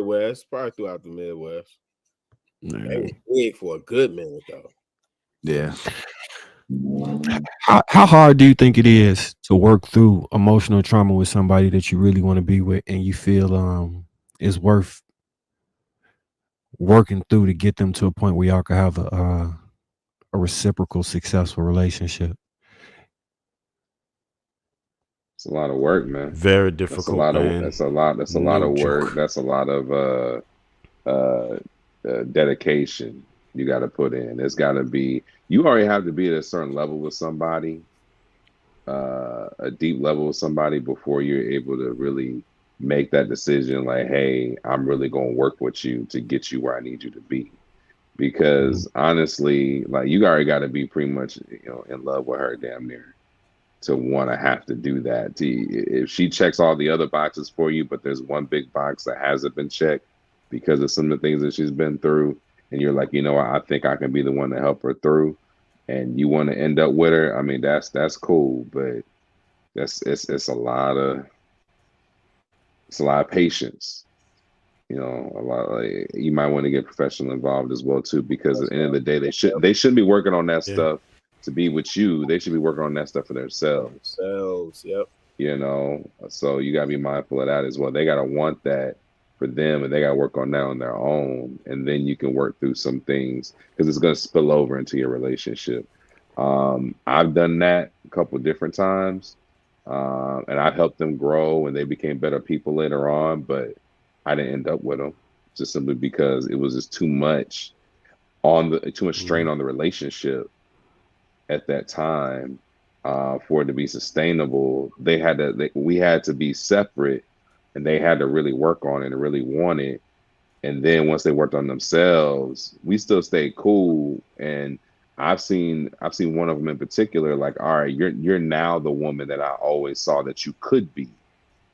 Midwest, probably throughout the Midwest. They Yeah. was big for a good minute though. Yeah. How hard do you think it is to work through emotional trauma with somebody that you really want to be with, and you feel is worth working through to get them to a point where y'all can have a reciprocal, successful relationship? It's a lot of work, man. Very That's a difficult, lot of man. that's a lot of No work. joke. That's a lot of dedication you got to put in. It's got to be, you already have to be at a certain level with somebody, a deep level with somebody before you're able to really make that decision like, hey, I'm really going to work with you to get you where I need you to be. Because honestly, like, you already got to be pretty much, in love with her damn near to want to have to do that. If she checks all the other boxes for you, but there's one big box that hasn't been checked because of some of the things that she's been through, and you're like, I think I can be the one to help her through, and you want to end up with her, I mean, that's cool, but it's a lot of patience. A lot, like, you might want to get professional involved as well too, because at the end of the day, they shouldn't be working on that stuff to be with you. They should be working on that stuff for themselves. Yep. So you gotta be mindful of that as well. They gotta want that for them, and they gotta work on that on their own, and then you can work through some things, because it's gonna spill over into your relationship. I've done that a couple different times, and I've helped them grow, and they became better people later on, but I didn't end up with them just simply because it was just too much strain on the relationship at that time, for it to be sustainable. We had to be separate, and they had to really work on it and really want it. And then once they worked on themselves, we still stayed cool. And I've seen one of them in particular, like, all right, you're now the woman that I always saw that you could be.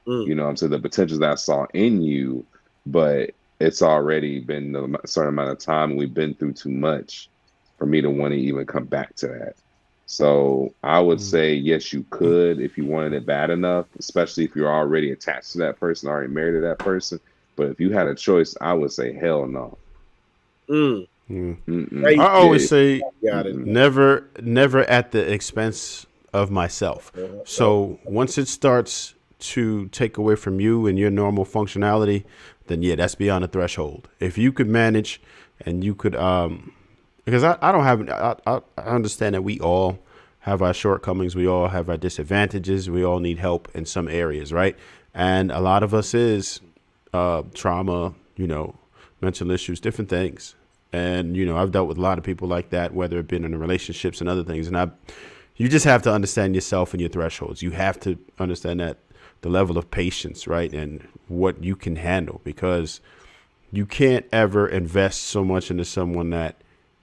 I'm saying, the potential that I saw in you, but it's already been a certain amount of time, and we've been through too much for me to want to even come back to that. So I would say, yes, you could, if you wanted it bad enough, especially if you're already attached to that person, already married to that person. But if you had a choice, I would say, hell no. I always say, never at the expense of myself. So once it starts to take away from you and your normal functionality, then that's beyond the threshold. If you could manage, and you could, because I understand that we all have our shortcomings, we all have our disadvantages, we all need help in some areas, right? And a lot of us is trauma, mental issues, different things. And, I've dealt with a lot of people like that, whether it been in relationships and other things. And you just have to understand yourself and your thresholds. You have to understand that the level of patience, right, and what you can handle, because you can't ever invest so much into someone that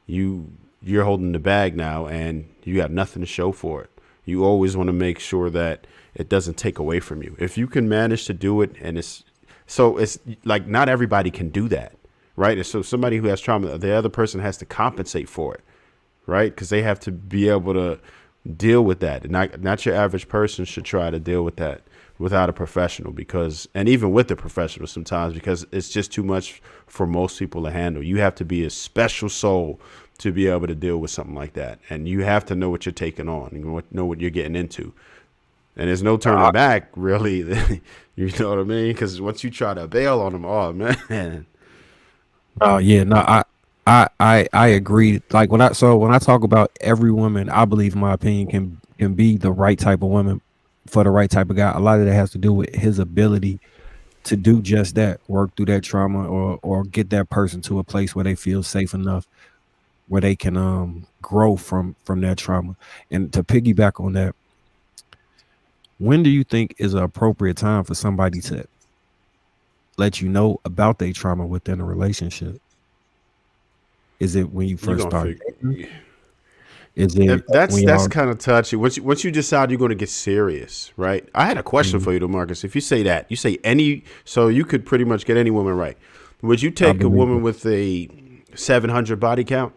you're holding the bag now and you got nothing to show for it. You always want to make sure that it doesn't take away from you. If you can manage to do it, and it's like, not everybody can do that, right? And so somebody who has trauma, the other person has to compensate for it, right? Because they have to be able to deal with that. And not your average person should try to deal with that without a professional, and even with the professional sometimes, because it's just too much for most people to handle. You have to be a special soul to be able to deal with something like that. And you have to know what you're taking on and know what you're getting into. And there's no turning back, really. You know what I mean? Because once you try to bail on them, oh, man. Oh, yeah. No, I agree. Like, when I talk about every woman, I believe, in my opinion, can be the right type of woman for the right type of guy. A lot of that has to do with his ability to do just that, work through that trauma, or get that person to a place where they feel safe enough, where they can grow from that trauma. And to piggyback on that, when do you think is an appropriate time for somebody to let you know about their trauma within a relationship? Is it when you first start? Is it that's kind of touchy. Once you decide you're going to get serious, right? I had a question for you, though, Marcus. If you say that, you say so you could pretty much get any woman, right? Would you take a woman with a 700 body count?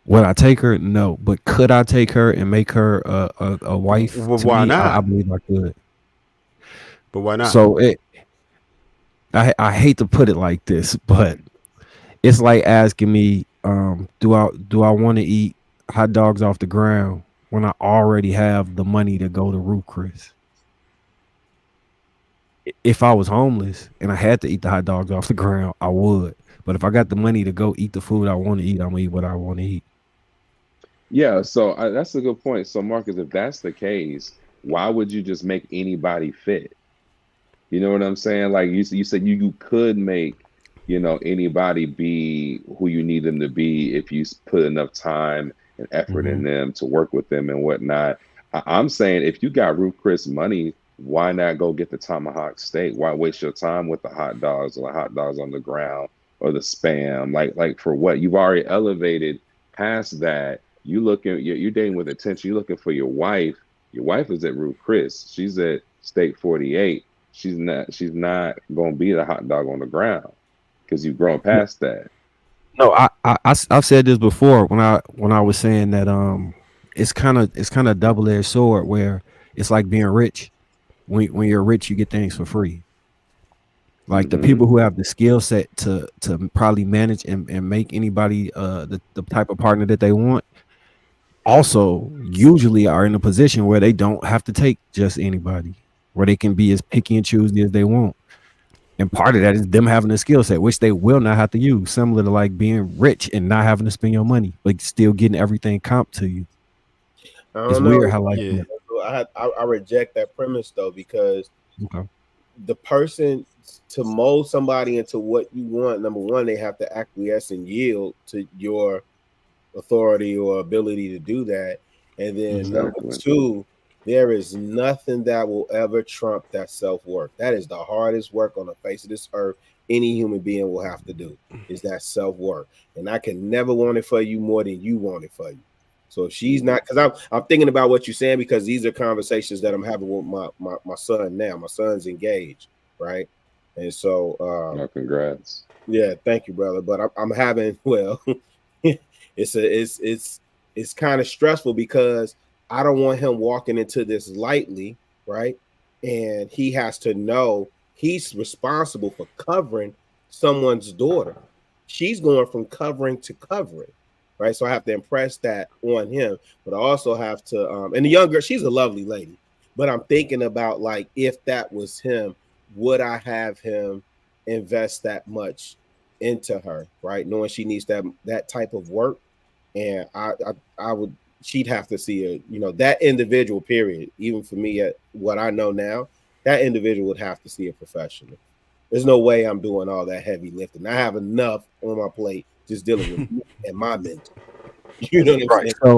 Would I take her? No, but could I take her and make her a wife? Well, why not? I believe I could. But why not? So I hate to put it like this, but it's like asking me, do I want to eat hot dogs off the ground when I already have the money to go to Ruth Chris? If I was homeless and I had to eat the hot dogs off the ground, I would. But if I got the money to go eat the food I want to eat, I'm gonna eat what I want to eat. Yeah, so that's a good point. So Marcus, if that's the case, why would you just make anybody fit? You know what I'm saying? Like you said you could make, anybody be who you need them to be if you put enough time and effort Mm-hmm. in them to work with them and whatnot. I'm saying if you got Ruth Chris money, why not go get the tomahawk steak? Why waste your time with the hot dogs or the hot dogs on the ground or the spam? Like for what? You've already elevated past that. You're dating with attention. You're looking for your wife. Your wife is at Ruth Chris. She's at Steak 48. She's not going to be the hot dog on the ground because you've grown past that. No, I've said this before when I was saying that it's kind of double-edged sword where it's like being rich. When you're rich, you get things for free. Like the Mm-hmm. people who have the skill set to probably manage and make anybody the type of partner that they want also usually are in a position where they don't have to take just anybody, where they can be as picky and choosy as they want. And part of that is them having a skill set, which they will not have to use, similar to like being rich and not having to spend your money, but still getting everything comp to you. I It's don't know. weird how like Yeah. I reject that premise though, because okay. the person to mold somebody into what you want, number one, they have to acquiesce and yield to your authority or ability to do that. And then number Exactly. two, there is nothing that will ever trump that self-work. That is the hardest work on the face of this earth any human being will have to do, is that self-work. And I can never want it for you more than you want it for you. So if she's not, because I'm thinking about what you're saying, because these are conversations that I'm having with my son now. My son's engaged, right? And so No, congrats. yeah, thank you, brother. But I'm having, well, it's kind of stressful because I don't want him walking into this lightly, right? And he has to know he's responsible for covering someone's daughter. She's going from covering to covering, right? So I have to impress that on him, but I also have to and the young girl, she's a lovely lady, but I'm thinking about, like, if that was him, would I have him invest that much into her, right? Knowing she needs that type of work. And I would, she'd have to see that individual, period. Even for me, at what I know now, that individual would have to see a professional. There's no way I'm doing all that heavy lifting. I have enough on my plate just dealing with me and my mental. You know what I'm saying? So